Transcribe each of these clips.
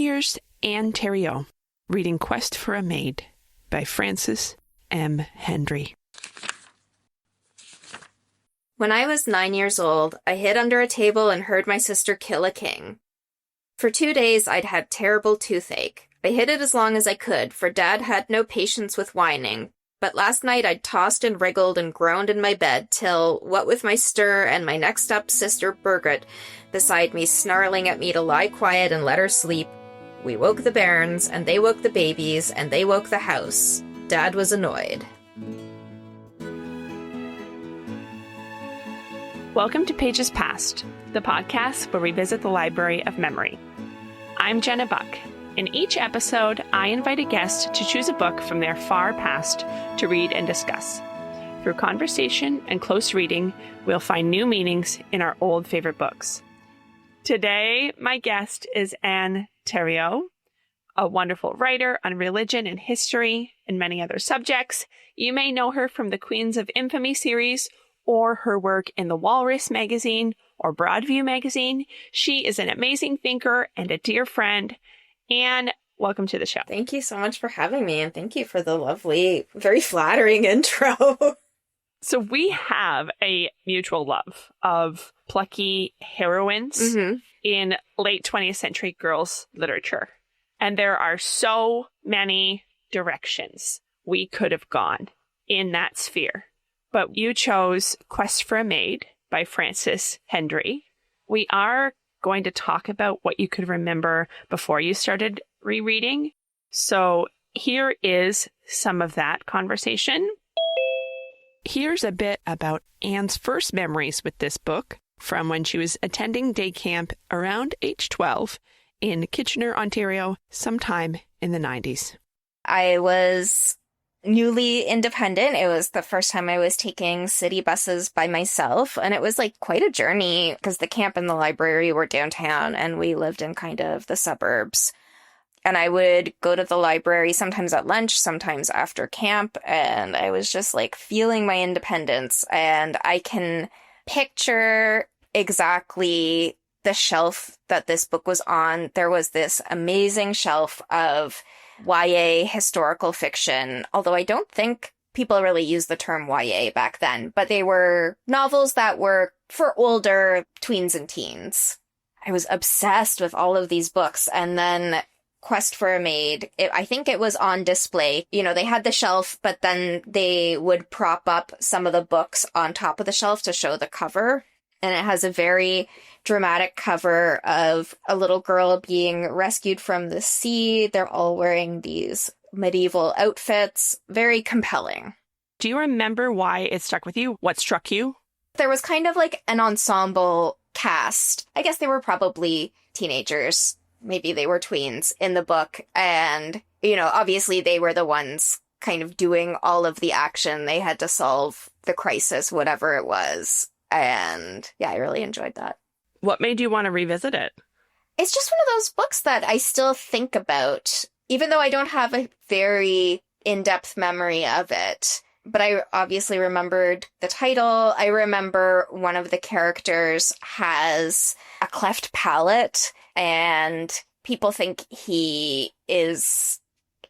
Here's Anne Thériault reading Quest for a Maid by Frances M. Hendry. When I was 9 years old, I hid under a table and heard my sister kill a king. For 2 days, I'd had terrible toothache. I hid it as long as I could, for Dad had no patience with whining. But last night I'd tossed and wriggled and groaned in my bed till, what with my stir and my next-up sister Birgit beside me snarling at me to lie quiet and let her sleep, we woke the bairns, and they woke the babies, and they woke the house. Dad was annoyed. Welcome to Pages Past, the podcast where we visit the Library of Memory. I'm Jenna Buck. In each episode, I invite a guest to choose a book from their far past to read and discuss. Through conversation and close reading, we'll find new meanings in our old favorite books. Today, my guest is Anne Thériault, a wonderful writer on religion and history and many other subjects. You may know her from the Queens of Infamy series or her work in the Walrus magazine or Broadview magazine. She is an amazing thinker and a dear friend. Anne, welcome to the show. Thank you so much for having me, and thank you for the lovely, very flattering intro. So we have a mutual love of plucky heroines in late 20th century girls' literature. And there are so many directions we could have gone in that sphere. But you chose Quest for a Maid by Frances Hendry. We are going to talk about what you could remember before you started rereading. So here is some of that conversation. Here's a bit about Anne's first memories with this book from when she was attending day camp around age 12 in Kitchener, Ontario, sometime in the 90s. I was newly independent. It was the first time I was taking city buses by myself, and it was like quite a journey because the camp and the library were downtown and we lived in kind of the suburbs. And I would go to the library sometimes at lunch, sometimes after camp, and I was just like feeling my independence. And I can picture exactly the shelf that this book was on. There was this amazing shelf of YA historical fiction, although I don't think people really used the term YA back then, but they were novels that were for older tweens and teens. I was obsessed with all of these books, and then Quest for a Maid, I think it was on display. You know, they had the shelf, but then they would prop up some of the books on top of the shelf to show the cover. And it has a very dramatic cover of a little girl being rescued from the sea. They're all wearing these medieval outfits. Very compelling. Do you remember why it stuck with you? What struck you? There was kind of like an ensemble cast. I guess they were probably teenagers. Maybe they were tweens in the book. And, you know, obviously they were the ones kind of doing all of the action. They had to solve the crisis, whatever it was. And yeah, I really enjoyed that. What made you want to revisit it? It's just one of those books that I still think about, even though I don't have a very in-depth memory of it. But I obviously remembered the title. I remember one of the characters has a cleft palate, and people think he is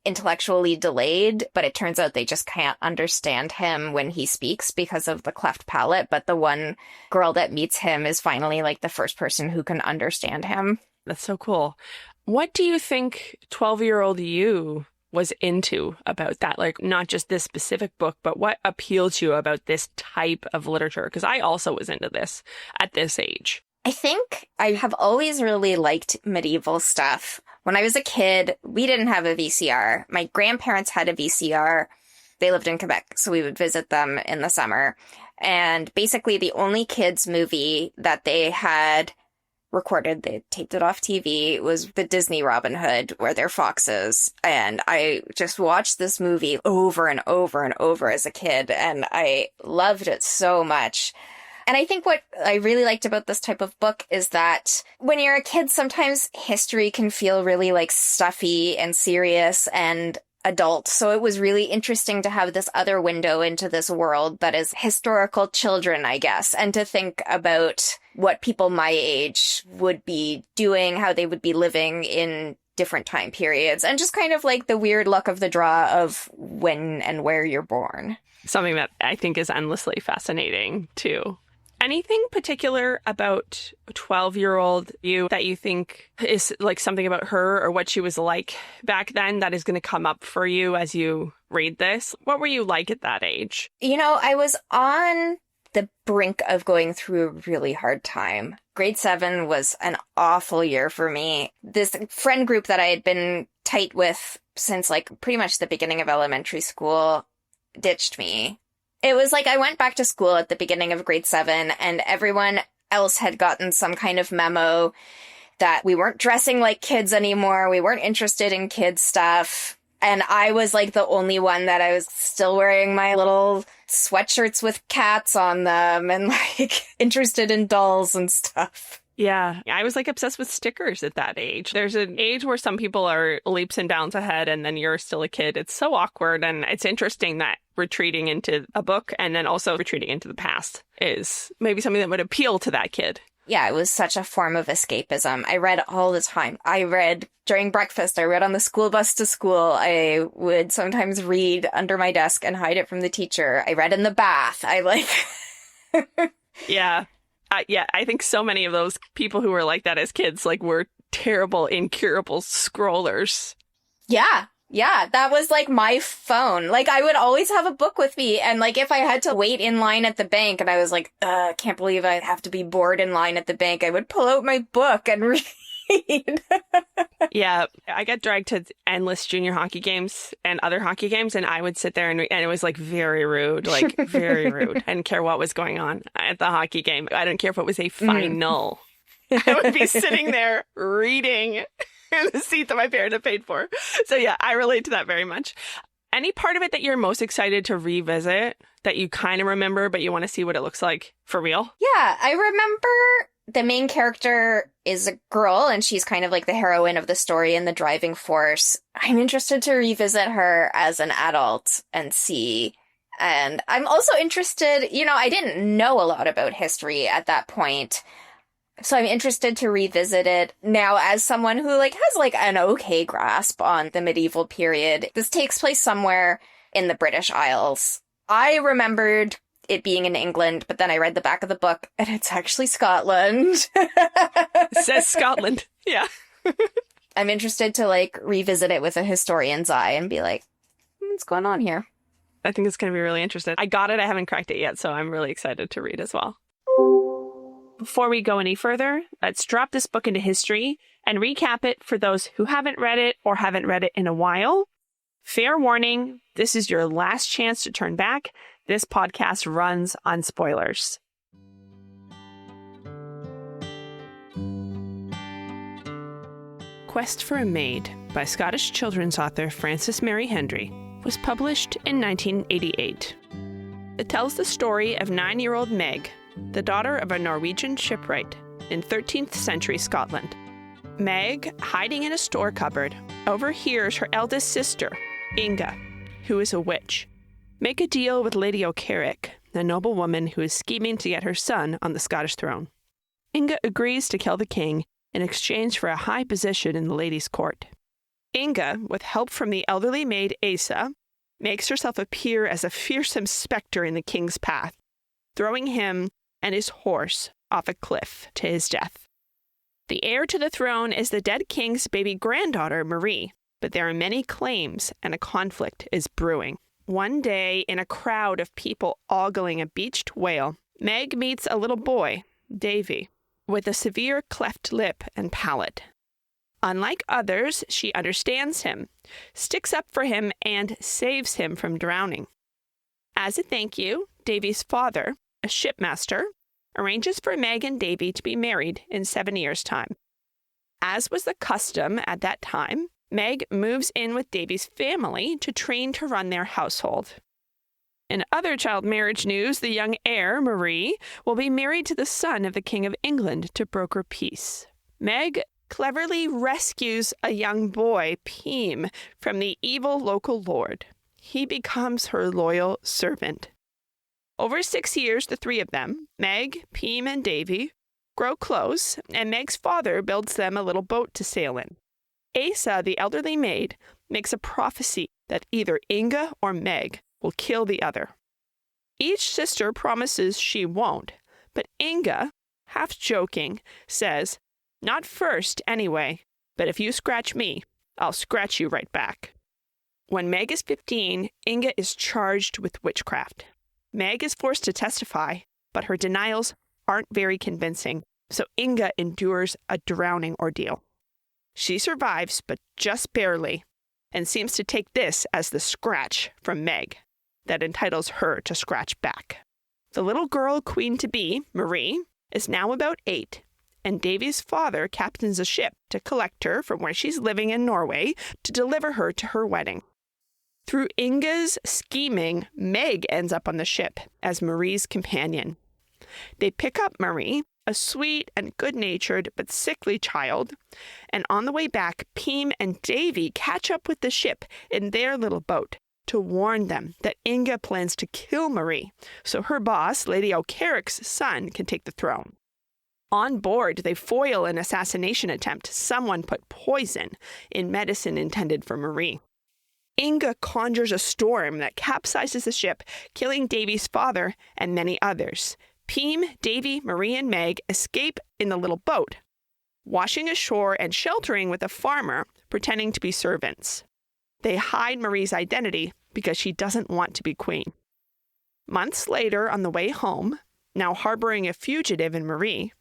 intellectually delayed, but it turns out they just can't understand him when he speaks because of the cleft palate. But the one girl that meets him is finally like the first person who can understand him. That's so cool. What do you think 12-year-old you was into about that? Like, not just this specific book, but what appealed to you about this type of literature? Because I also was into this at this age. I think I have always really liked medieval stuff. When I was a kid, we didn't have a VCR. My grandparents had a VCR. They lived in Quebec, so we would visit them in the summer. And basically the only kids movie that they had recorded, they taped it off TV, was the Disney Robin Hood, where they're foxes. And I just watched this movie over and over and over as a kid, and I loved it so much. And I think what I really liked about this type of book is that when you're a kid, sometimes history can feel really like stuffy and serious and adult. So it was really interesting to have this other window into this world that is historical children, I guess, and to think about what people my age would be doing, how they would be living in different time periods and just kind of like the weird luck of the draw of when and where you're born. Something that I think is endlessly fascinating, too. Anything particular about a 12-year-old you that you think is like something about her or what she was like back then that is going to come up for you as you read this? What were you like at that age? You know, I was on the brink of going through a really hard time. Grade 7 was an awful year for me. This friend group that I had been tight with since like pretty much the beginning of elementary school ditched me. It was like I went back to school at the beginning of grade 7 and everyone else had gotten some kind of memo that we weren't dressing like kids anymore. We weren't interested in kids stuff. And I was like the only one that I was still wearing my little sweatshirts with cats on them and like interested in dolls and stuff. Yeah, I was like obsessed with stickers at that age. There's an age where some people are leaps and bounds ahead and then you're still a kid. It's so awkward. And it's interesting that retreating into a book and then also retreating into the past is maybe something that would appeal to that kid. Yeah, it was such a form of escapism. I read all the time. I read during breakfast. I read on the school bus to school. I would sometimes read under my desk and hide it from the teacher. I read in the bath. I like... Yeah. Yeah, I think so many of those people who were like that as kids, like, were terrible, incurable scrollers. Yeah. Yeah, that was like my phone. Like I would always have a book with me. And like if I had to wait in line at the bank and I was like, can't believe I have to be bored in line at the bank, I would pull out my book and read. Yeah, I got dragged to endless junior hockey games and other hockey games. And I would sit there and it was like very rude, like very rude. I didn't care what was going on at the hockey game. I didn't care if it was a final. I would be sitting there reading in the seat that my parents had paid for. So yeah, I relate to that very much. Any part of it that you're most excited to revisit that you kind of remember, but you want to see what it looks like for real? Yeah, I remember the main character is a girl and she's kind of like the heroine of the story and the driving force. I'm interested to revisit her as an adult and see. And I'm also interested, you know, I didn't know a lot about history at that point. So I'm interested to revisit it now as someone who like has like an okay grasp on the medieval period. This takes place somewhere in the British Isles. I remembered it being in England, but then I read the back of the book and it's actually Scotland. It says Scotland. Yeah. I'm interested to like revisit it with a historian's eye and be like, what's going on here? I think it's going to be really interesting. I got it. I haven't cracked it yet, so I'm really excited to read as well. Before we go any further, let's drop this book into history and recap it for those who haven't read it or haven't read it in a while. Fair warning, this is your last chance to turn back. This podcast runs on spoilers. Quest for a Maid by Scottish children's author Frances Mary Hendry was published in 1988. It tells the story of 9-year-old Meg, the daughter of a Norwegian shipwright in 13th century Scotland. Meg, hiding in a store cupboard, overhears her eldest sister, Inga, who is a witch, make a deal with Lady O'Carrick, the noblewoman who is scheming to get her son on the Scottish throne. Inga agrees to kill the king in exchange for a high position in the lady's court. Inga, with help from the elderly maid Asa, makes herself appear as a fearsome specter in the king's path, throwing him and his horse off a cliff to his death. The heir to the throne is the dead king's baby granddaughter, Marie, but there are many claims and a conflict is brewing. One day, in a crowd of people ogling a beached whale, Meg meets a little boy, Davy, with a severe cleft lip and palate. Unlike others, she understands him, sticks up for him, and saves him from drowning. As a thank you, Davy's father, a shipmaster, arranges for Meg and Davy to be married in 7 years' time. As was the custom at that time, Meg moves in with Davy's family to train to run their household. In other child marriage news, the young heir, Marie, will be married to the son of the King of England to broker peace. Meg cleverly rescues a young boy, Peem, from the evil local lord. He becomes her loyal servant. Over 6 years, the three of them, Meg, Peem, and Davy, grow close, and Meg's father builds them a little boat to sail in. Asa, the elderly maid, makes a prophecy that either Inga or Meg will kill the other. Each sister promises she won't, but Inga, half joking, says, "Not first, anyway, but if you scratch me, I'll scratch you right back." When Meg is 15, Inga is charged with witchcraft. Meg is forced to testify, but her denials aren't very convincing, so Inga endures a drowning ordeal. She survives, but just barely, and seems to take this as the scratch from Meg that entitles her to scratch back. The little girl queen-to-be, Marie, is now about 8, and Davy's father captains a ship to collect her from where she's living in Norway to deliver her to her wedding. Through Inga's scheming, Meg ends up on the ship as Marie's companion. They pick up Marie, a sweet and good-natured but sickly child, and on the way back, Pim and Davy catch up with the ship in their little boat to warn them that Inga plans to kill Marie, so her boss, Lady O'Carrick's son, can take the throne. On board, they foil an assassination attempt. Someone put poison in medicine intended for Marie. Inga conjures a storm that capsizes the ship, killing Davy's father and many others. Pim, Davy, Marie, and Meg escape in the little boat, washing ashore and sheltering with a farmer, pretending to be servants. They hide Marie's identity because she doesn't want to be queen. Months later, on the way home, now harboring a fugitive in Marie,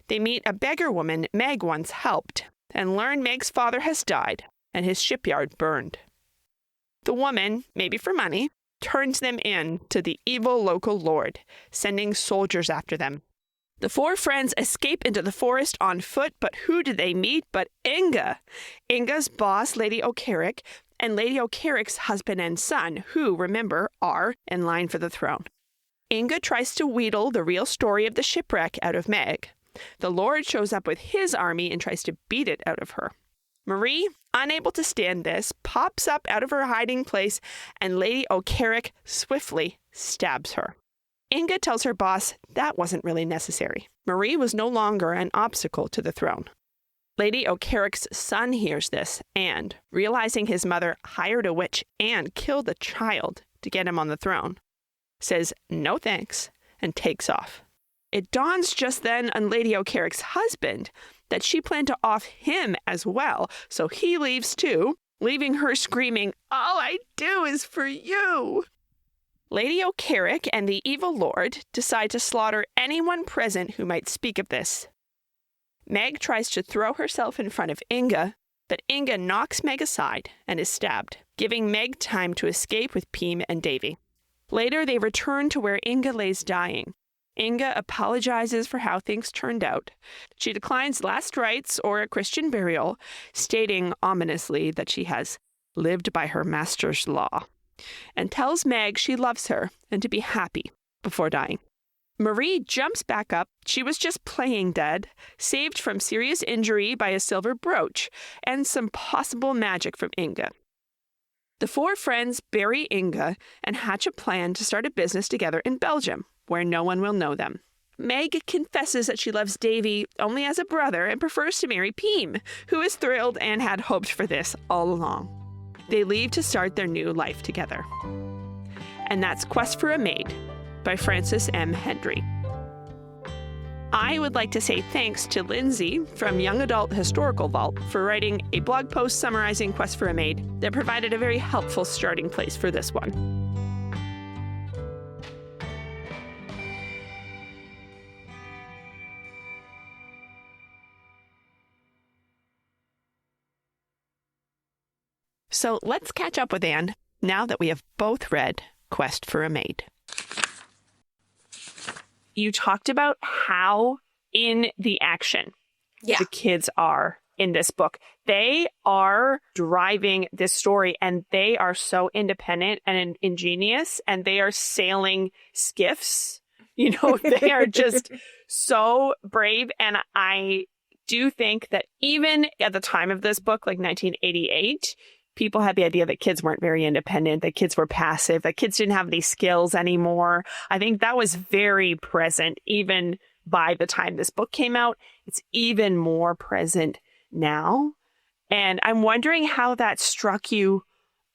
they meet a beggar woman Meg once helped and learn Meg's father has died and his shipyard burned. The woman, maybe for money, turns them in to the evil local lord, sending soldiers after them. The 4 friends escape into the forest on foot, but who do they meet but Inga? Inga's boss, Lady O'Carrick, and Lady O'Carrick's husband and son, who, remember, are in line for the throne. Inga tries to wheedle the real story of the shipwreck out of Meg. The Lord shows up with his army and tries to beat it out of her. Marie, unable to stand this, pops up out of her hiding place, and Lady O'Carrick swiftly stabs her. Inga tells her boss that wasn't really necessary. Marie was no longer an obstacle to the throne. Lady O'Carrick's son hears this and, realizing his mother hired a witch and killed a child to get him on the throne, says no thanks and takes off. It dawns just then on Lady O'Carrick's husband that she planned to off him as well, so he leaves too, leaving her screaming, "All I do is for you!" Lady O'Carrick and the evil lord decide to slaughter anyone present who might speak of this. Meg tries to throw herself in front of Inga, but Inga knocks Meg aside and is stabbed, giving Meg time to escape with Pim and Davy. Later, they return to where Inga lays dying. Inga apologizes for how things turned out. She declines last rites or a Christian burial, stating ominously that she has lived by her master's law, and tells Meg she loves her and to be happy before dying. Marie jumps back up. She was just playing dead, saved from serious injury by a silver brooch and some possible magic from Inga. The 4 friends bury Inga and hatch a plan to start a business together in Belgium, where no one will know them. Meg confesses that she loves Davy only as a brother and prefers to marry Pim, who is thrilled and had hoped for this all along. They leave to start their new life together. And that's Quest for a Maid by Frances M. Hendry. I would like to say thanks to Lindsay from Young Adult Historical Vault for writing a blog post summarizing Quest for a Maid that provided a very helpful starting place for this one. So let's catch up with Anne now that we have both read Quest for a Maid. You talked about how in the action the kids are in this book. They are driving this story and they are so independent and ingenious and they are sailing skiffs. You know, they are just so brave. And I do think that even at the time of this book, like 1988, people had the idea that kids weren't very independent, that kids were passive, that kids didn't have these skills anymore. I think that was very present even by the time this book came out. It's even more present now. And I'm wondering how that struck you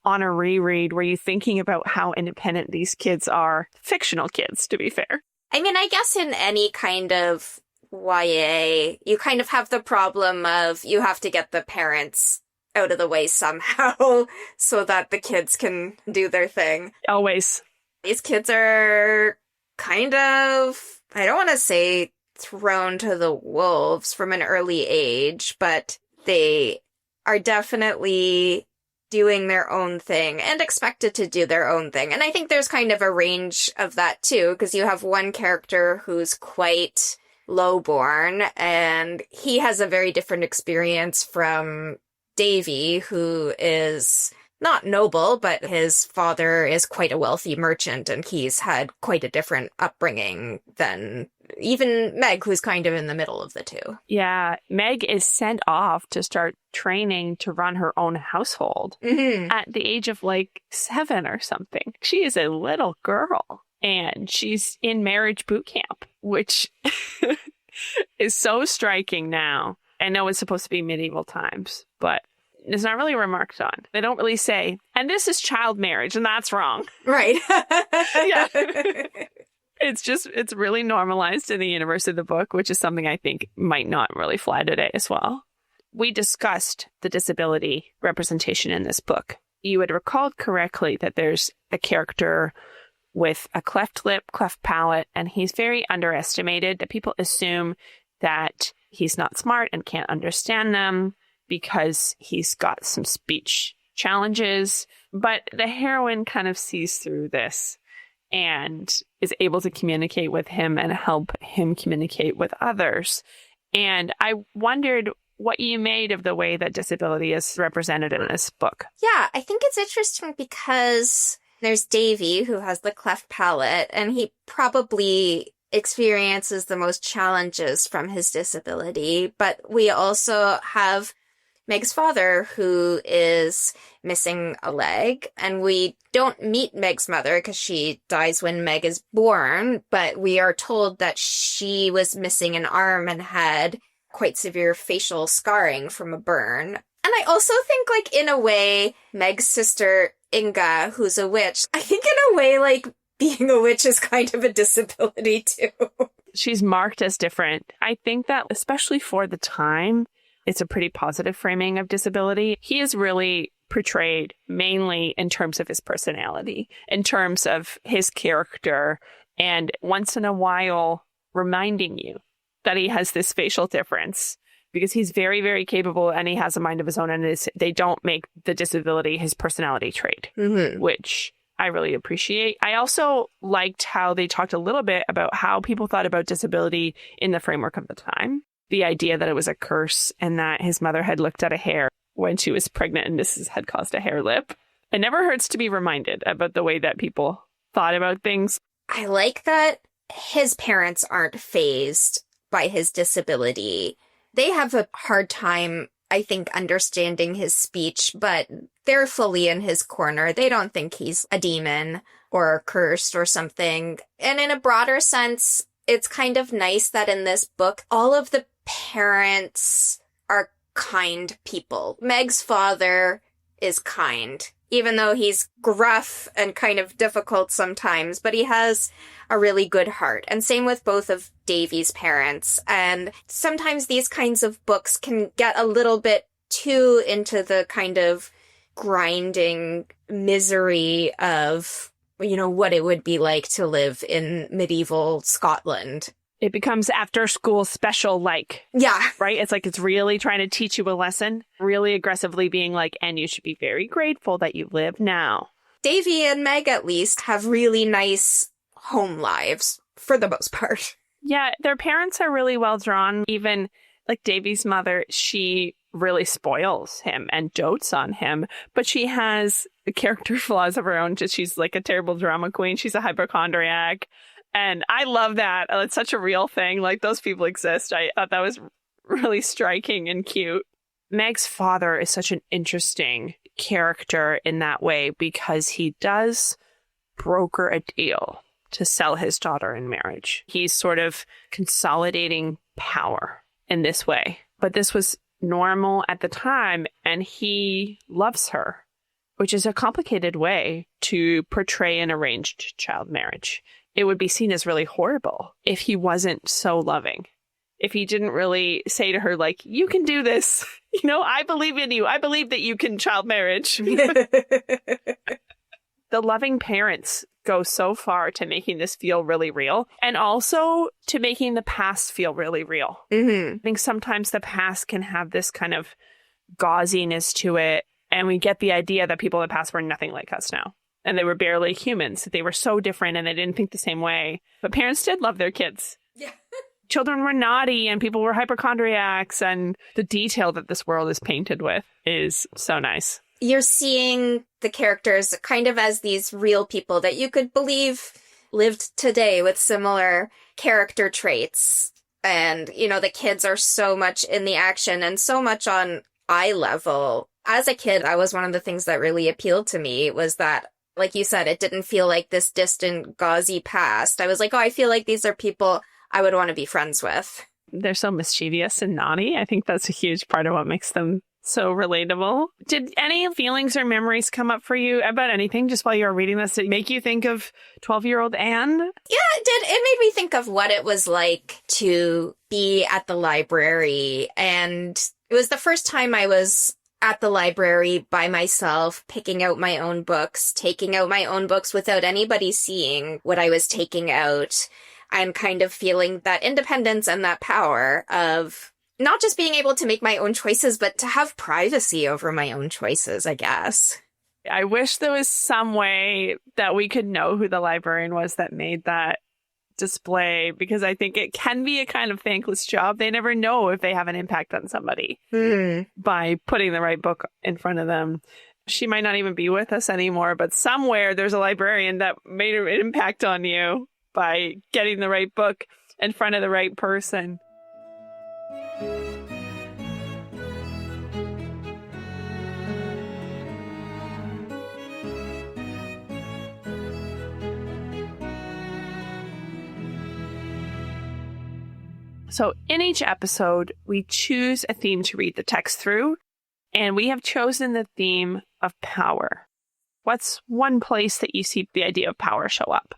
on a reread. Were you thinking about how independent these kids are? Fictional kids, to be fair. I mean, I guess in any kind of YA, you kind of have the problem of you have to get the parents out of the way somehow so that the kids can do their thing. Always. These kids are kind of, I don't want to say thrown to the wolves from an early age, but they are definitely doing their own thing and expected to do their own thing. And I think there's kind of a range of that too, because you have one character who's quite lowborn, and he has a very different experience from Davy, who is not noble, but his father is quite a wealthy merchant, and he's had quite a different upbringing than even Meg, who's kind of in the middle of the two. Yeah, Meg is sent off to start training to run her own household at the age of like 7 or something. She is a little girl, and she's in marriage boot camp, which is so striking now. I know it's supposed to be medieval times, but it's not really remarked on. They don't really say, and this is child marriage, and that's wrong. Right. Yeah. It's really normalized in the universe of the book, which is something I think might not really fly today as well. We discussed the disability representation in this book. You had recalled correctly that there's a character with a cleft lip, cleft palate, and he's very underestimated, that people assume that he's not smart and can't understand them because he's got some speech challenges. But the heroine kind of sees through this and is able to communicate with him and help him communicate with others. And I wondered what you made of the way that disability is represented in this book. Yeah, I think it's interesting because there's Davy, who has the cleft palate, and he probably experiences the most challenges from his disability. But we also have Meg's father, who is missing a leg, and we don't meet Meg's mother because she dies when Meg is born, but we are told that she was missing an arm and had quite severe facial scarring from a burn. And I also think, like, in a way, Meg's sister Inga, who's a witch, I think in a way, like, being a witch is kind of a disability too. She's marked as different. I think that, especially for the time, it's a pretty positive framing of disability. He is really portrayed mainly in terms of his personality, in terms of his character, and once in a while reminding you that he has this facial difference, because he's very, very capable and he has a mind of his own, and they don't make the disability his personality trait, which I really appreciate. I also liked how they talked a little bit about how people thought about disability in the framework of the time. The idea that it was a curse and that his mother had looked at a hair when she was pregnant and this had caused a hair lip. It never hurts to be reminded about the way that people thought about things. I like that his parents aren't fazed by his disability. They have a hard time, I think, understanding his speech, but they're fully in his corner. They don't think he's a demon or cursed or something. And in a broader sense, it's kind of nice that in this book, all of the parents are kind people. Meg's father is kind, even though he's gruff and kind of difficult sometimes, but he has a really good heart. And same with both of Davy's parents. And sometimes these kinds of books can get a little bit too into the kind of grinding misery of, you know, what it would be like to live in medieval Scotland. It becomes after school special, like, yeah, right? It's like it's really trying to teach you a lesson, really aggressively being like, and you should be very grateful that you live now. Davy and Meg, at least, have really nice home lives for the most part. Yeah, their parents are really well drawn. Even like Davy's mother, she really spoils him and dotes on him, but she has character flaws of her own. She's like a terrible drama queen. She's a hypochondriac. And I love that. It's such a real thing. Like, those people exist. I thought that was really striking and cute. Meg's father is such an interesting character in that way because he does broker a deal to sell his daughter in marriage. He's sort of consolidating power in this way. But this was normal at the time, and he loves her, which is a complicated way to portray an arranged child marriage. It would be seen as really horrible if he wasn't so loving. If he didn't really say to her, like, you can do this. You know, I believe in you. I believe that you can child marriage. The loving parents go so far to making this feel really real, and also to making the past feel really real. I think sometimes the past can have this kind of gauziness to it, and we get the idea that people in the past were nothing like us now. And they were barely humans. They were so different and they didn't think the same way. But parents did love their kids. Yeah. Children were naughty and people were hypochondriacs. And the detail that this world is painted with is so nice. You're seeing the characters kind of as these real people that you could believe lived today with similar character traits. And, you know, the kids are so much in the action and so much on eye level. As a kid, that was one of the things that really appealed to me, was that, like you said, it didn't feel like this distant, gauzy past. I was like, oh, I feel like these are people I would want to be friends with. They're so mischievous and naughty. I think that's a huge part of what makes them so relatable. Did any feelings or memories come up for you about anything just while you were reading this? Did it make you think of 12-year-old Anne? Yeah, it did. It made me think of what it was like to be at the library. And it was the first time I was at the library by myself, picking out my own books, taking out my own books without anybody seeing what I was taking out, and kind of feeling that independence and that power of not just being able to make my own choices, but to have privacy over my own choices, I guess. I wish there was some way that we could know who the librarian was that made that display, because I think it can be a kind of thankless job. They never know if they have an impact on somebody by putting the right book in front of them. She might not even be with us anymore, but somewhere there's a librarian that made an impact on you by getting the right book in front of the right person. So in each episode, we choose a theme to read the text through, and we have chosen the theme of power. What's one place that you see the idea of power show up?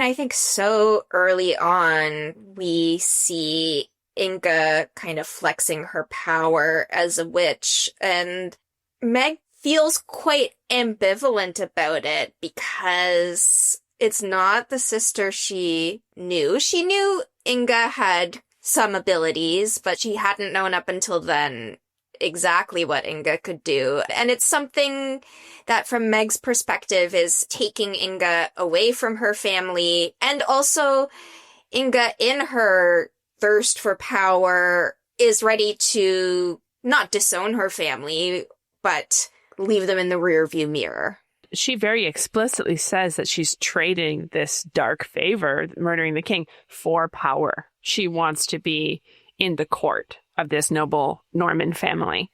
I think so early on, we see Inga kind of flexing her power as a witch, and Meg feels quite ambivalent about it because it's not the sister she knew. She knew Inga had some abilities, but she hadn't known up until then exactly what Inga could do. And it's something that, from Meg's perspective, is taking Inga away from her family. And also, Inga, in her thirst for power, is ready to not disown her family, but leave them in the rearview mirror. She very explicitly says that she's trading this dark favor, murdering the king, for power. She wants to be in the court of this noble Norman family.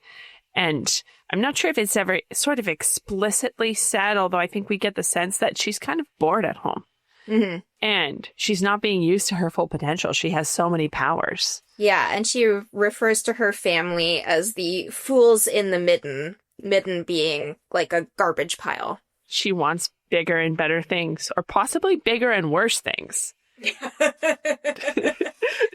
And I'm not sure if it's ever sort of explicitly said, although I think we get the sense that she's kind of bored at home. Mm-hmm. And she's not being used to her full potential. She has so many powers. Yeah, and she refers to her family as the fools in the midden. Midden being like a garbage pile. She wants bigger and better things, or possibly bigger and worse things.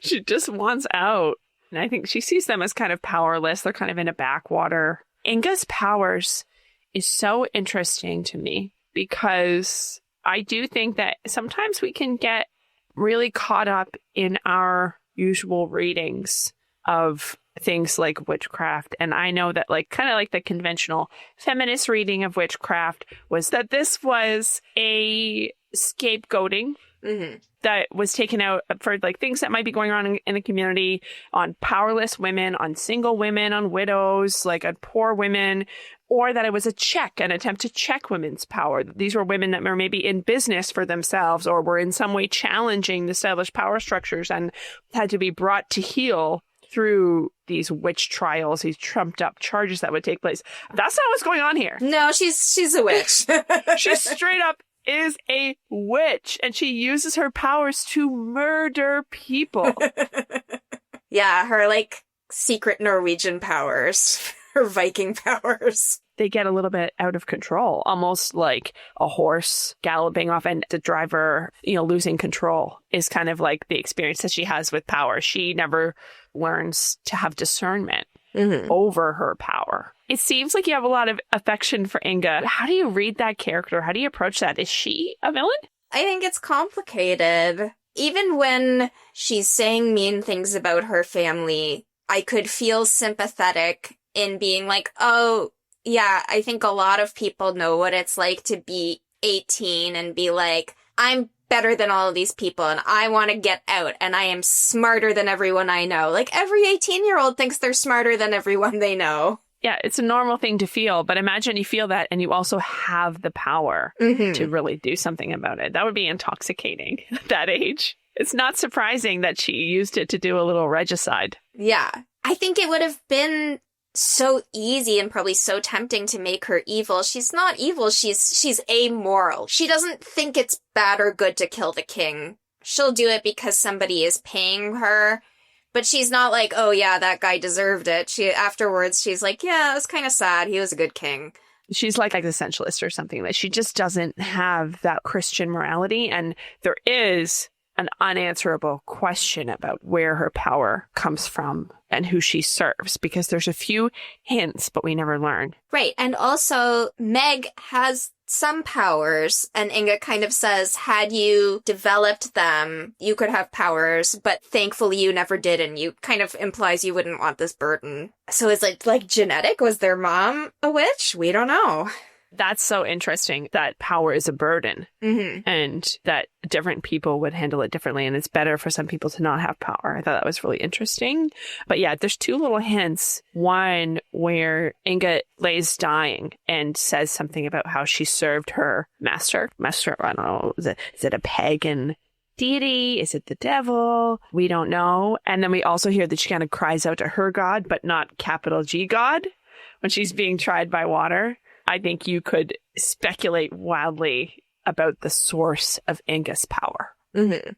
She just wants out. And I think she sees them as kind of powerless. They're kind of in a backwater. Inga's powers is so interesting to me because I do think that sometimes we can get really caught up in our usual readings of things like witchcraft. And I know that, like, kind of like the conventional feminist reading of witchcraft was that this was a scapegoating that was taken out for like things that might be going on in the community, on powerless women, on single women, on widows, like on poor women, or that it was an attempt to check women's power. These were women that were maybe in business for themselves or were in some way challenging the established power structures and had to be brought to heel through these witch trials, these trumped up charges that would take place. That's not what's going on here. No, she's a witch. She straight up is a witch, and she uses her powers to murder people. Yeah, her like secret Norwegian powers or Viking powers. They get a little bit out of control, almost like a horse galloping off and the driver, losing control is kind of like the experience that she has with power. She never learns to have discernment over her power. It seems like you have a lot of affection for Inga. How do you read that character? How do you approach that? Is she a villain? I think it's complicated. Even when she's saying mean things about her family, I could feel sympathetic in being like, oh, yeah, I think a lot of people know what it's like to be 18 and be like, I'm better than all of these people and I want to get out and I am smarter than everyone I know. Like every 18-year-old thinks they're smarter than everyone they know. Yeah, it's a normal thing to feel, but imagine you feel that and you also have the power to really do something about it. That would be intoxicating at that age. It's not surprising that she used it to do a little regicide. Yeah. I think it would have been so easy and probably so tempting to make her evil. She's not evil. She's amoral. She doesn't think it's bad or good to kill the king. She'll do it because somebody is paying her. But she's not like, oh yeah, that guy deserved it. Afterwards, she's like, yeah, it was kind of sad. He was a good king. She's like existentialist or something. That she just doesn't have that Christian morality. And there is an unanswerable question about where her power comes from and who she serves, because there's a few hints, but we never learn. Right. And also, Meg has some powers, and Inga kind of says, had you developed them, you could have powers, but thankfully you never did, and you kind of implies you wouldn't want this burden. So is it like genetic? Was their mom a witch? We don't know. That's so interesting that power is a burden and that different people would handle it differently. And it's better for some people to not have power. I thought that was really interesting. But yeah, there's two little hints. One where Inga lays dying and says something about how she served her master. Master, I don't know, is it a pagan deity? Is it the devil? We don't know. And then we also hear that she kind of cries out to her God, but not capital G God, when she's being tried by water. I think you could speculate wildly about the source of Inga's power.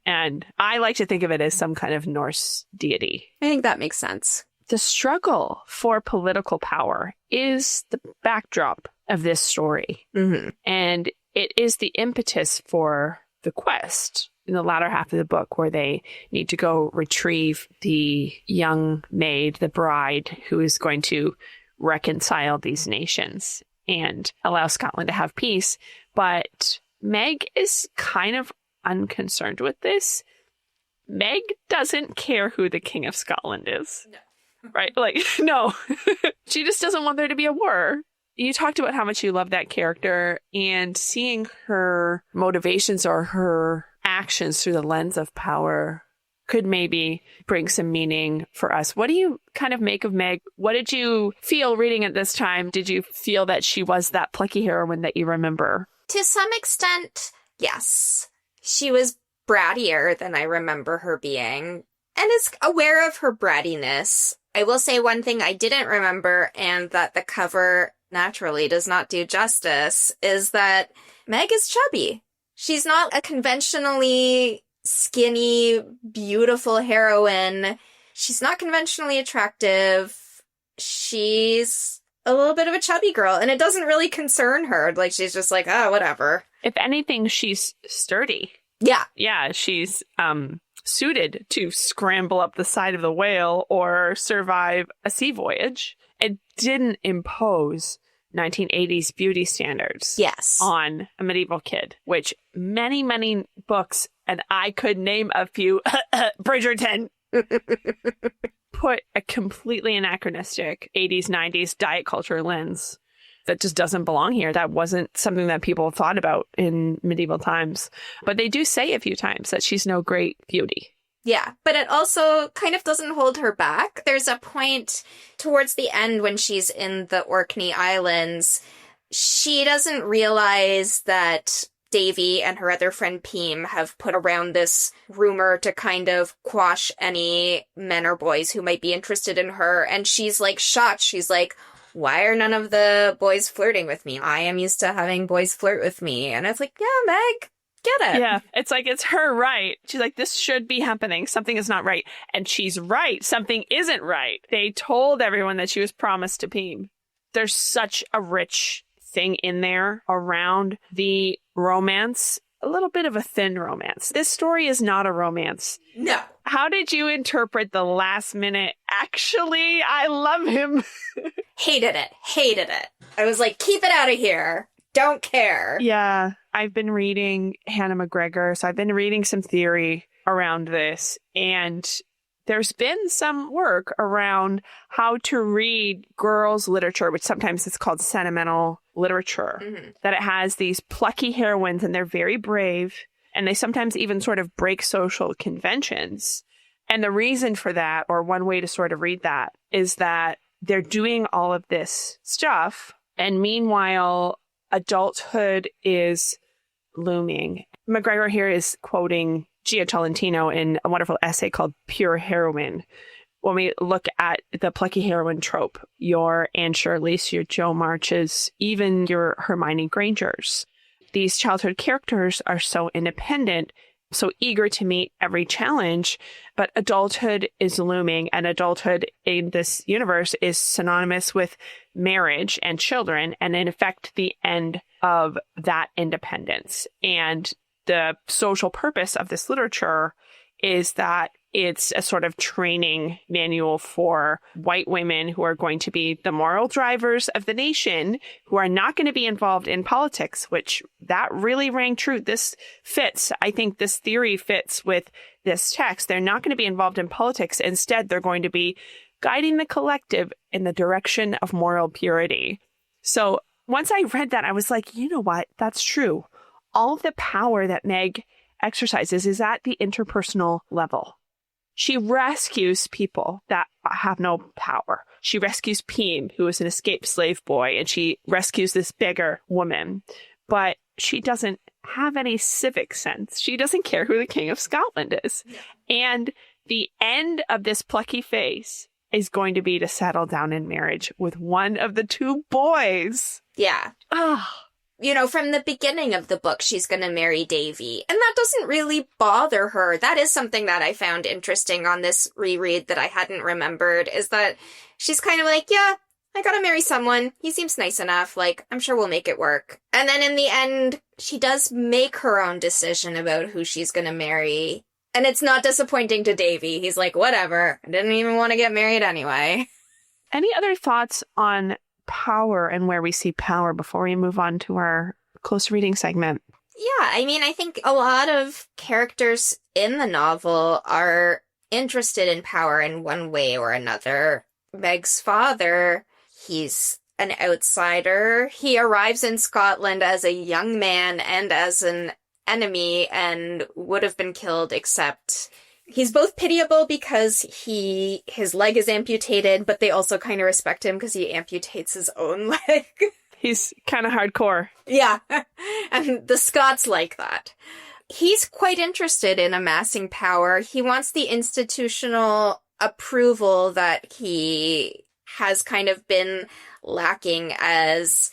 And I like to think of it as some kind of Norse deity. I think that makes sense. The struggle for political power is the backdrop of this story. And it is the impetus for the quest in the latter half of the book, where they need to go retrieve the young maid, the bride, who is going to reconcile these nations and allow Scotland to have peace. But Meg is kind of unconcerned with this. Meg doesn't care who the King of Scotland is. No. Right? Like, no. She just doesn't want there to be a war. You talked about how much you love that character, and seeing her motivations or her actions through the lens of power could maybe bring some meaning for us. What do you kind of make of Meg? What did you feel reading at this time? Did you feel that she was that plucky heroine that you remember? To some extent, yes. She was brattier than I remember her being, and is aware of her brattiness. I will say one thing I didn't remember, and that the cover naturally does not do justice, is that Meg is chubby. She's not a conventionally skinny, beautiful heroine. She's not conventionally attractive. She's a little bit of a chubby girl, and it doesn't really concern her. Like, she's just like, oh, whatever. If anything, she's sturdy. Yeah. Yeah, she's suited to scramble up the side of the whale or survive a sea voyage. It didn't impose 1980s beauty standards on a medieval kid, which many, many books, and I could name a few, Bridgerton, put a completely anachronistic 80s, 90s diet culture lens that just doesn't belong here. That wasn't something that people thought about in medieval times. But they do say a few times that she's no great beauty. Yeah, but it also kind of doesn't hold her back. There's a point towards the end when she's in the Orkney Islands. She doesn't realize that Davy and her other friend Peem have put around this rumor to kind of quash any men or boys who might be interested in her. And she's like shocked. She's like, why are none of the boys flirting with me? I am used to having boys flirt with me. And it's like, yeah, Meg, get it. Yeah, it's like, it's her right. She's like, this should be happening. Something is not right. And she's right. Something isn't right. They told everyone that she was promised to Pim. There's such a rich thing in there around the romance, a little bit of a thin romance. This story is not a romance. No. How did you interpret the last minute, actually, I love him? Hated it. I was like, keep it out of here. Don't care. Yeah, I've been reading Hannah McGregor, so I've been reading some theory around this, and there's been some work around how to read girls' literature, which sometimes it's called sentimental literature, that it has these plucky heroines, and they're very brave, and they sometimes even sort of break social conventions. And the reason for that, or one way to sort of read that, is that they're doing all of this stuff, and meanwhile, adulthood is looming. McGregor here is quoting Gia Tolentino in a wonderful essay called Pure Heroine. When we look at the plucky heroine trope, your Anne Shirley's, your Jo Marches, even your Hermione Grangers, these childhood characters are so independent, so eager to meet every challenge, but adulthood is looming, and adulthood in this universe is synonymous with marriage and children, and in effect, the end of that independence. And the social purpose of this literature is that it's a sort of training manual for white women who are going to be the moral drivers of the nation, who are not going to be involved in politics, which that really rang true. This fits. I think this theory fits with this text. They're not going to be involved in politics. Instead, they're going to be guiding the collective in the direction of moral purity. So once I read that, I was like, you know what? That's true. All of the power that Meg exercises is at the interpersonal level. She rescues people that have no power. She rescues Pim, who is an escaped slave boy, and she rescues this beggar woman. But she doesn't have any civic sense. She doesn't care who the King of Scotland is. And the end of this plucky face is going to be to settle down in marriage with one of the two boys. Yeah. Oh. You know, from the beginning of the book, she's going to marry Davy. And that doesn't really bother her. That is something that I found interesting on this reread that I hadn't remembered, is that she's kind of like, yeah, I gotta marry someone. He seems nice enough. Like, I'm sure we'll make it work. And then in the end, she does make her own decision about who she's going to marry. And it's not disappointing to Davy. He's like, whatever. I didn't even want to get married anyway. Any other thoughts on power and where we see power before we move on to our close reading segment? Yeah, I mean, I think a lot of characters in the novel are interested in power in one way or another. Meg's father, he's an outsider. He arrives in Scotland as a young man and as an enemy and would have been killed, except he's both pitiable because his leg is amputated, but they also kind of respect him because he amputates his own leg. He's kind of hardcore. Yeah. And the Scots like that. He's quite interested in amassing power. He wants the institutional approval that he has kind of been lacking as,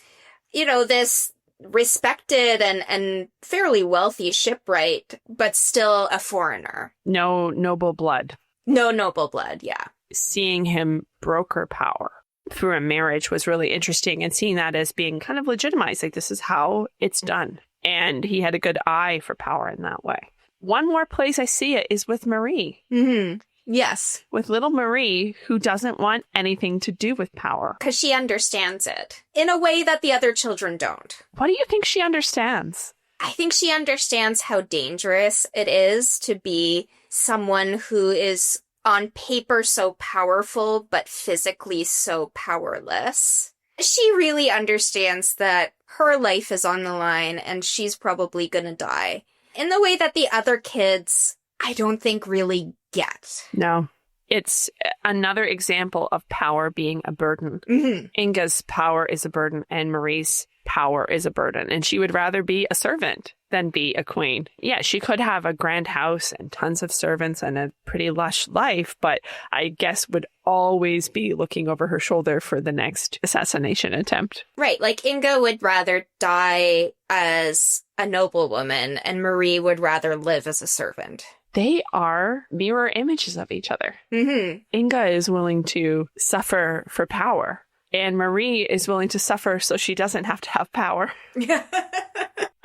you know, this respected and fairly wealthy shipwright, but still a foreigner. No noble blood. No noble blood, yeah. Seeing him broker power through a marriage was really interesting, and seeing that as being kind of legitimized, like this is how it's done. And he had a good eye for power in that way. One more place I see it is with Marie. Mm-hmm. Yes. With little Marie, who doesn't want anything to do with power. Because she understands it in a way that the other children don't. What do you think she understands? I think she understands how dangerous it is to be someone who is on paper so powerful, but physically so powerless. She really understands that her life is on the line and she's probably gonna die. In the way that the other kids, I don't think really get. No. It's another example of power being a burden. Mm-hmm. Inga's power is a burden and Marie's power is a burden. And she would rather be a servant than be a queen. Yeah, she could have a grand house and tons of servants and a pretty lush life, but I guess would always be looking over her shoulder for the next assassination attempt. Right, like Inga would rather die as a noblewoman, and Marie would rather live as a servant. They are mirror images of each other. Mm-hmm. Inga is willing to suffer for power, and Marie is willing to suffer so she doesn't have to have power.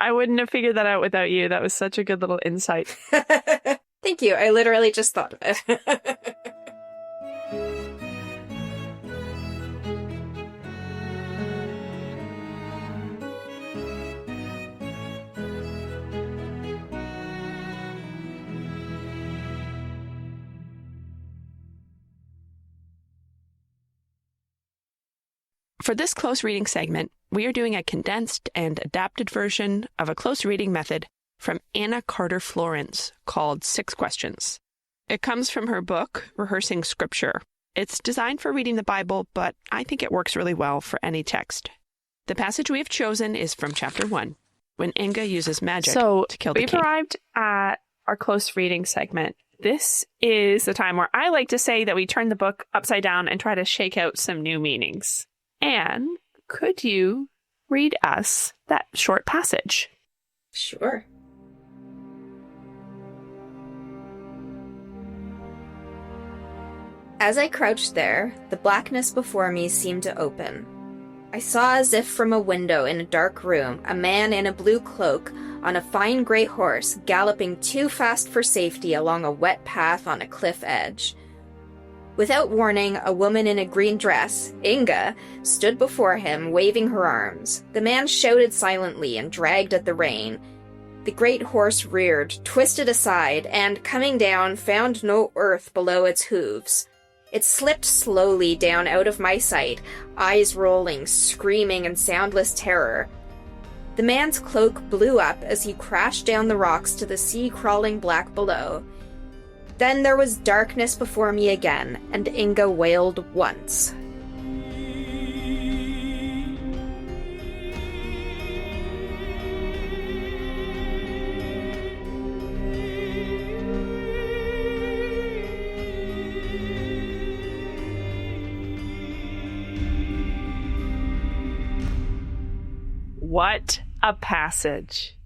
I wouldn't have figured that out without you. That was such a good little insight. Thank you. I literally just thought of it. For this close reading segment, we are doing a condensed and adapted version of a close reading method from Anna Carter Florence called 6 Questions. It comes from her book, Rehearsing Scripture. It's designed for reading the Bible, but I think it works really well for any text. The passage we have chosen is from chapter 1, when Inga uses magic to kill the king. We've arrived at our close reading segment. This is the time where I like to say that we turn the book upside down and try to shake out some new meanings. Anne, could you read us that short passage? Sure. As I crouched there, the blackness before me seemed to open. I saw as if from a window in a dark room a man in a blue cloak on a fine gray horse galloping too fast for safety along a wet path on a cliff edge. Without warning, a woman in a green dress, Inga, stood before him, waving her arms. The man shouted silently and dragged at the rein. The great horse reared, twisted aside, and, coming down, found no earth below its hooves. It slipped slowly down out of my sight, eyes rolling, screaming in soundless terror. The man's cloak blew up as he crashed down the rocks to the sea crawling black below. Then there was darkness before me again, and Inga wailed once. What a passage.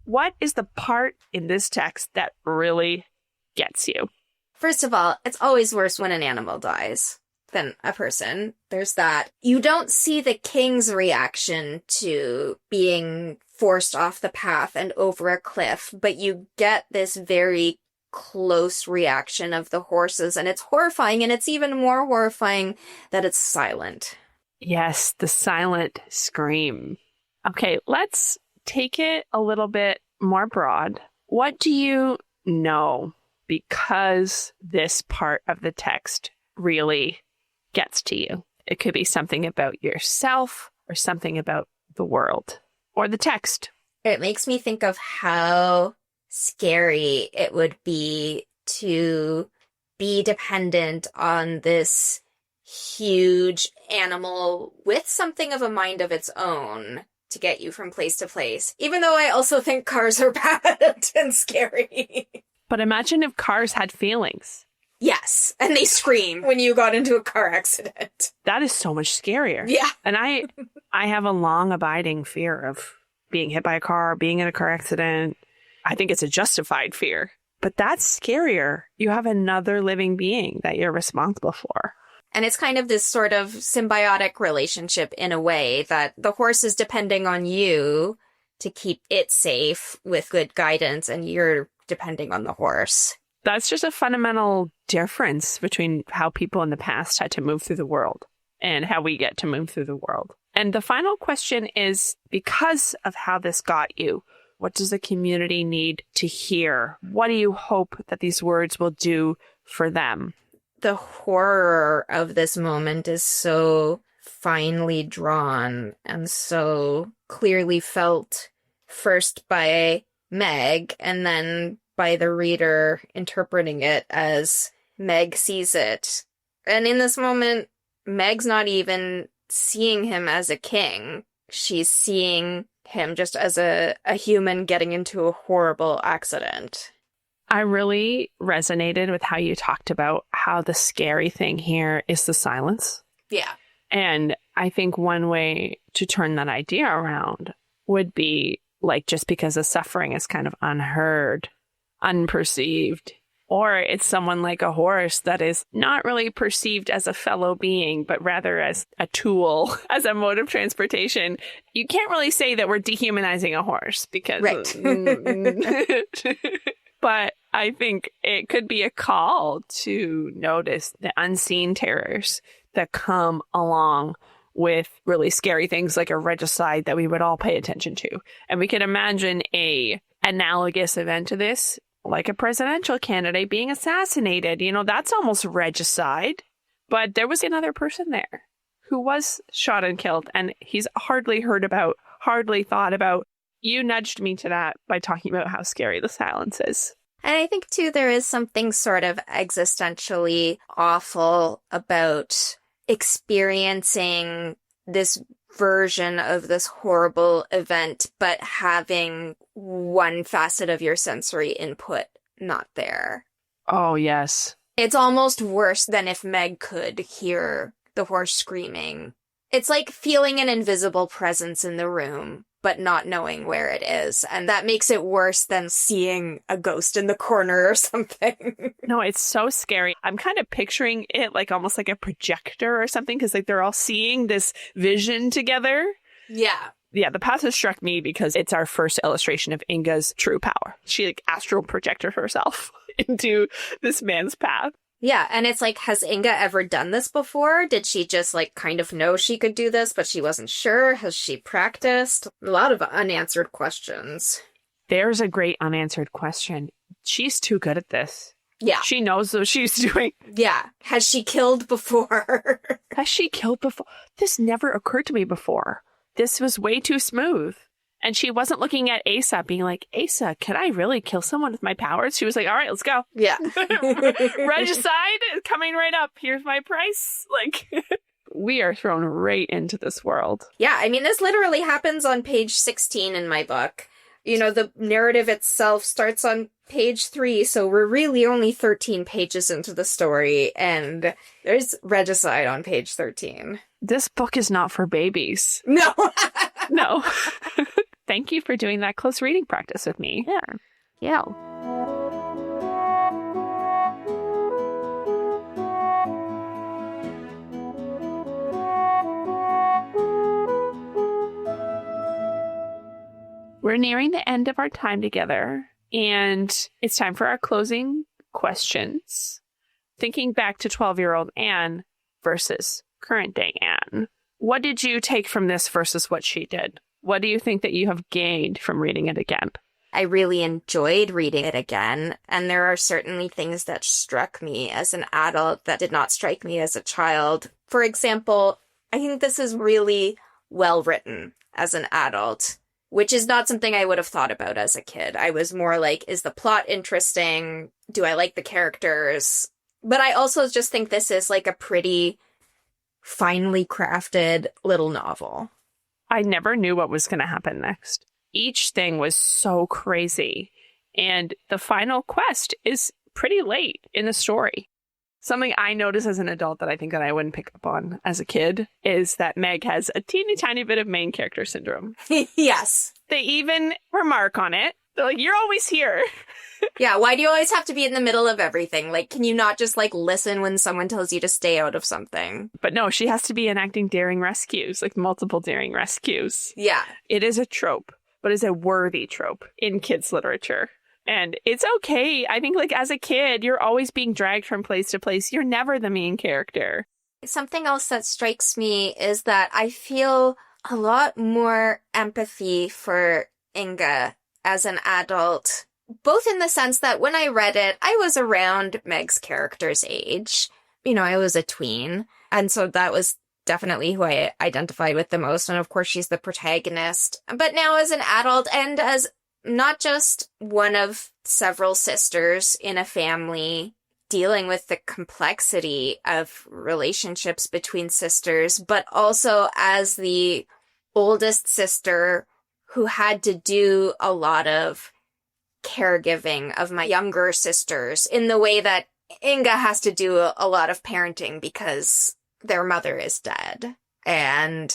What is the part in this text that really gets you? First of all, it's always worse when an animal dies than a person. There's that. You don't see the king's reaction to being forced off the path and over a cliff, but you get this very close reaction of the horses, and it's horrifying, and it's even more horrifying that it's silent. Yes, the silent scream. Okay, let's take it a little bit more broad. What do you know? Because this part of the text really gets to you. It could be something about yourself or something about the world or the text. It makes me think of how scary it would be to be dependent on this huge animal with something of a mind of its own to get you from place to place. Even though I also think cars are bad and scary. But imagine if cars had feelings. Yes, and they scream when you got into a car accident. That is so much scarier. Yeah. And I have a long abiding fear of being hit by a car, being in a car accident. I think it's a justified fear. But that's scarier. You have another living being that you're responsible for. And it's kind of this sort of symbiotic relationship in a way that the horse is depending on you to keep it safe with good guidance, and you're depending on the horse. That's just a fundamental difference between how people in the past had to move through the world and how we get to move through the world. And the final question is, because of how this got you, what does the community need to hear? What do you hope that these words will do for them? The horror of this moment is so finely drawn and so clearly felt, first by Meg and then by the reader interpreting it as Meg sees it. And in this moment, Meg's not even seeing him as a king. She's seeing him just as a human getting into a horrible accident. I really resonated with how you talked about how the scary thing here is the silence. Yeah. And I think one way to turn that idea around would be like just because the suffering is kind of unheard, unperceived. Or it's someone like a horse that is not really perceived as a fellow being, but rather as a tool, as a mode of transportation. You can't really say that we're dehumanizing a horse because... Right. But I think it could be a call to notice the unseen terrors that come along with really scary things like a regicide that we would all pay attention to. And we can imagine a analogous event to this, like a presidential candidate being assassinated. You know, that's almost regicide. But there was another person there who was shot and killed, and he's hardly heard about, hardly thought about. You nudged me to that by talking about how scary the silence is. And I think, too, there is something sort of existentially awful about experiencing this version of this horrible event, but having one facet of your sensory input not there. Oh, yes. It's almost worse than if Meg could hear the horse screaming. It's like feeling an invisible presence in the room, but not knowing where it is. And that makes it worse than seeing a ghost in the corner or something. No, it's so scary. I'm kind of picturing it like almost like a projector or something, because like they're all seeing this vision together. Yeah. Yeah, the passage struck me because it's our first illustration of Inga's true power. She like astral projected herself into this man's path. Yeah, and it's like, has Inga ever done this before? Did she just, like, kind of know she could do this, but she wasn't sure? Has she practiced? A lot of unanswered questions. There's a great unanswered question. She's too good at this. Yeah. She knows what she's doing. Yeah. Has she killed before? Has she killed before? This never occurred to me before. This was way too smooth. And she wasn't looking at Asa being like, Asa, can I really kill someone with my powers? She was like, all right, let's go. Yeah. Regicide is coming right up. Here's my price. Like, we are thrown right into this world. Yeah, I mean, this literally happens on page 16 in my book. You know, the narrative itself starts on page 3, so we're really only 13 pages into the story, and there's regicide on page 13. This book is not for babies. No. No. Thank you for doing that close reading practice with me. Yeah. We're nearing the end of our time together, and it's time for our closing questions. Thinking back to 12-year-old Anne versus current day Anne, what did you take from this versus what she did? What do you think that you have gained from reading it again? I really enjoyed reading it again, and there are certainly things that struck me as an adult that did not strike me as a child. For example, I think this is really well written as an adult, which is not something I would have thought about as a kid. I was more like, is the plot interesting? Do I like the characters? But I also just think this is like a pretty finely crafted little novel. I never knew what was going to happen next. Each thing was so crazy. And the final quest is pretty late in the story. Something I noticed as an adult that I think that I wouldn't pick up on as a kid is that Meg has a teeny tiny bit of main character syndrome. Yes. They even remark on it. They're like, you're always here. Yeah, why do you always have to be in the middle of everything? Like, can you not just, like, listen when someone tells you to stay out of something? But no, she has to be enacting daring rescues, like multiple daring rescues. Yeah. It is a trope, but it's a worthy trope in kids' literature. And it's okay. I think, like, as a kid, you're always being dragged from place to place. You're never the main character. Something else that strikes me is that I feel a lot more empathy for Inga as an adult, both in the sense that when I read it, I was around Meg's character's age. You know, I was a tween, and so that was definitely who I identified with the most, and of course she's the protagonist. But now as an adult, and as not just one of several sisters in a family dealing with the complexity of relationships between sisters, but also as the oldest sister who had to do a lot of caregiving of my younger sisters in the way that Inga has to do a lot of parenting because their mother is dead. And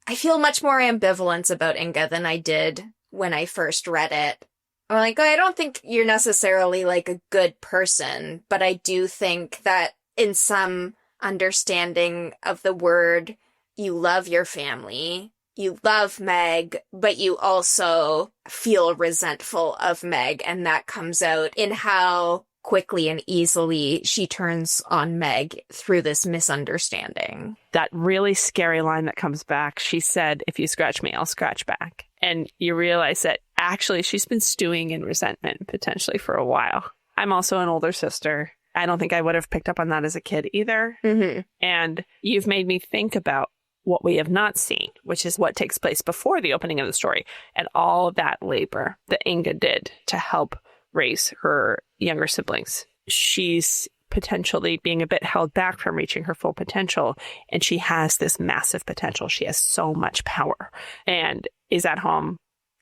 I feel much more ambivalence about Inga than I did when I first read it. I'm like, oh, I don't think you're necessarily like a good person, but I do think that in some understanding of the word, you love your family, you love Meg, but you also feel resentful of Meg, and that comes out in how quickly and easily she turns on Meg through this misunderstanding. That really scary line that comes back, she said, if you scratch me, I'll scratch back. And you realize that actually she's been stewing in resentment potentially for a while. I'm also an older sister. I don't think I would have picked up on that as a kid either. Mm-hmm. And you've made me think about what we have not seen, which is what takes place before the opening of the story, and all of that labor that Inga did to help raise her younger siblings. She's potentially being a bit held back from reaching her full potential, and she has this massive potential. She has so much power and is at home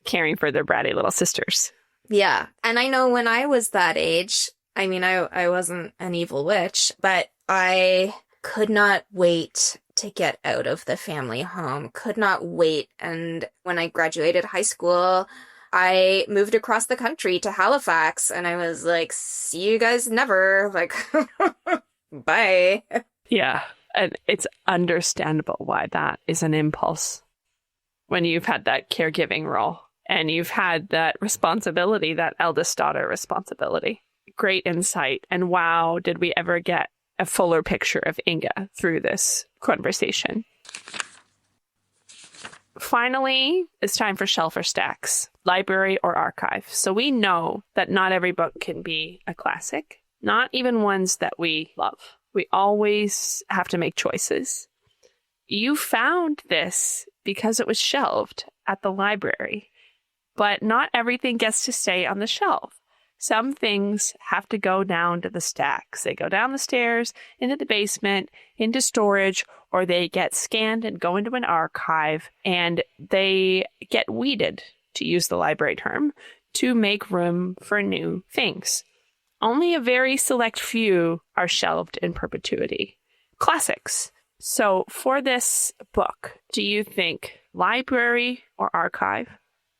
caring for their bratty little sisters. Yeah. And I know when I was that age, I mean, I wasn't an evil witch, but I could not wait to get out of the family home, could not wait. And when I graduated high school, I moved across the country to Halifax, and I was like, see you guys never, like, bye. Yeah, and it's understandable why that is an impulse when you've had that caregiving role and you've had that responsibility, that eldest daughter responsibility. Great insight. And wow, did we ever get a fuller picture of Inga through this conversation. Finally, it's time for shelf or stacks, library or archive. So we know that not every book can be a classic, not even ones that we love. We always have to make choices. You found this because it was shelved at the library, but not everything gets to stay on the shelf. Some things have to go down to the stacks. They go down the stairs, into the basement, into storage, or they get scanned and go into an archive, and they get weeded, to use the library term, to make room for new things. Only a very select few are shelved in perpetuity. Classics. So for this book, do you think library or archive,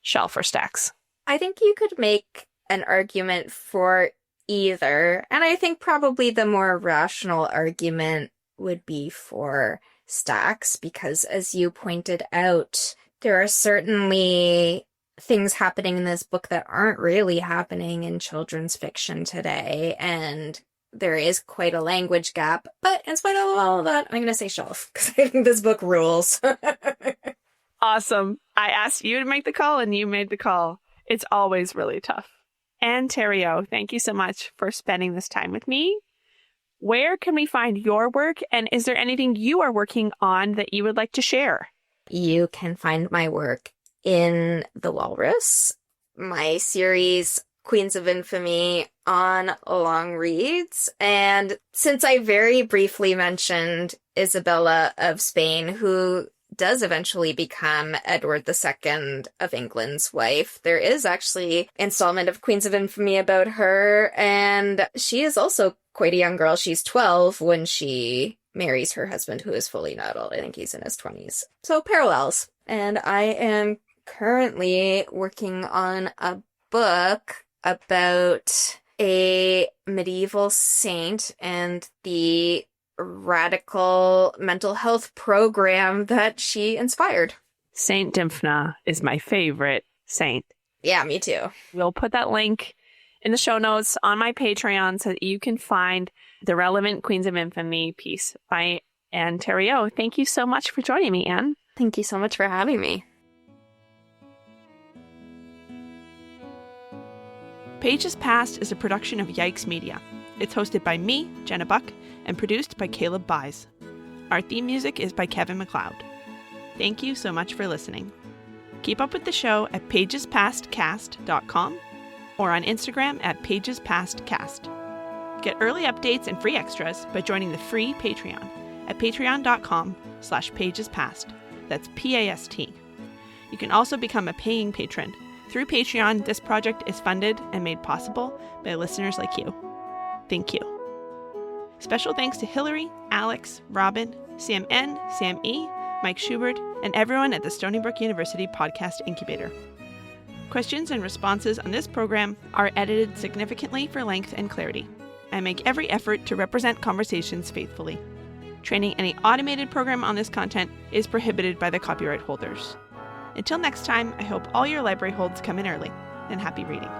shelf or stacks? I think you could make an argument for either. And I think probably the more rational argument would be for stacks, because as you pointed out, there are certainly things happening in this book that aren't really happening in children's fiction today. And there is quite a language gap. But in spite of all of that, I'm going to say shelf, because I think this book rules. Awesome. I asked you to make the call and you made the call. It's always really tough. And Thériault, thank you so much for spending this time with me. Where can we find your work? And is there anything you are working on that you would like to share? You can find my work in The Walrus, my series Queens of Infamy on Long Reads. And since I very briefly mentioned Isabella of Spain, who does eventually become Edward II of England's wife, there is actually an installment of Queens of Infamy about her, and she is also quite a young girl. She's 12 when she marries her husband, who is fully an adult. I think he's in his 20s. So parallels. And I am currently working on a book about a medieval saint and the radical mental health program that she inspired. Saint Dymphna is my favorite saint. Yeah, me too. We'll put that link in the show notes on my Patreon so that you can find the relevant Queens of Infamy piece by Anne Thériault. Thank you so much for joining me, Anne. Thank you so much for having me. Pages Past is a production of Yikes Media. It's hosted by me, Jenna Buck, and produced by Caleb Buys. Our theme music is by Kevin MacLeod. Thank you so much for listening. Keep up with the show at pagespastcast.com or on Instagram at pagespastcast. Get early updates and free extras by joining the free Patreon at patreon.com/pagespast. That's PAST. You can also become a paying patron. Through Patreon, this project is funded and made possible by listeners like you. Thank you. Special thanks to Hillary, Alex, Robin, Sam N., Sam E., Mike Schubert, and everyone at the Stony Brook University Podcast Incubator. Questions and responses on this program are edited significantly for length and clarity. I make every effort to represent conversations faithfully. Training any automated program on this content is prohibited by the copyright holders. Until next time, I hope all your library holds come in early, and happy reading.